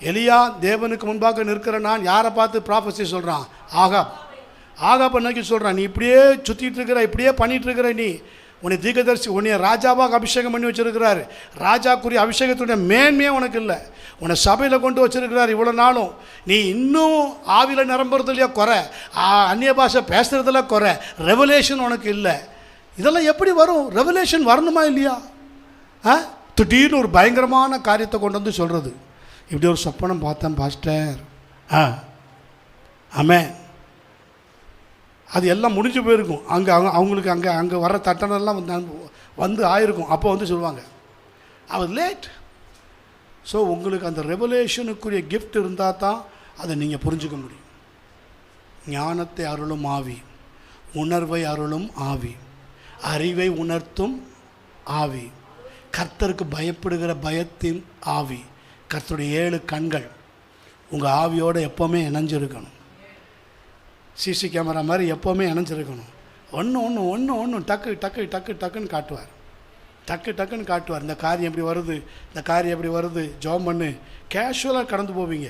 எலியா தேவனுக்கு முன்பாக நிற்கிற நான் யாரை பார்த்து ப்ராஃபஸி சொல்கிறான்? ஆகாப் நோக்கி சொல்கிறான், நீ இப்படியே சுற்றிட்டு இருக்கிற, இப்படியே பண்ணிகிட்டு இருக்கிற, நீ உன்னை தீர்க்கதரிசி, உன்னை ராஜாவாக அபிஷேகம் பண்ணி வச்சுருக்கிறாரு. ராஜாக்குரிய அபிஷேகத்துடைய மேன்மையே உனக்கு இல்லை. உன்னை சபையில் கொண்டு வச்சுருக்கிறார் இவ்வளோ நாளும். நீ இன்னும் ஆவியில் நிரம்புறதுலையே குறை, அந்நிய பாஷை பேசுகிறதுல குறை, ரெவலேஷன் உனக்கு இல்லை. இதெல்லாம் எப்படி வரும்? ரெவலேஷன் வரணுமா இல்லையா? திடீர்னு ஒரு பயங்கரமான காரியத்தை கொண்டு வந்து சொல்கிறது, இப்படி ஒரு சொப்பனம் பார்த்தேன் பாஸ்டர். ஆமென். அது எல்லாம் முடிஞ்சு போயிருக்கும். அவங்களுக்கு அங்கே வர தட்டனெல்லாம் வந்து ஆயிருக்கும். அப்போ வந்து சொல்லுவாங்க அது லேட். ஸோ உங்களுக்கு அந்த ரெவலேஷனுக்குரிய கிஃப்ட் இருந்தால் தான் அதை நீங்கள் புரிஞ்சுக்க முடியும். ஞானத்தை அருளும் ஆவி, உணர்வை அருளும் ஆவி, அறிவை உணர்த்தும் ஆவி, கர்த்தருக்கு பயப்படுகிற பயத்தின் ஆவி, கர்த்தருடைய 7 கண்கள் உங்கள் ஆவியோடு எப்போவுமே இணைஞ்சிருக்கணும். சிசி கேமரா மாதிரி எப்போவுமே இணைஞ்சிருக்கணும். ஒன்று டக்குன்னு காட்டுவார். டக்குன்னு காட்டுவார். இந்த காரியம் எப்படி வருது, இந்த காரியம் எப்படி வருது, ஜெபம் பண்ணு. கேஷுவலாக கடந்து போவீங்க.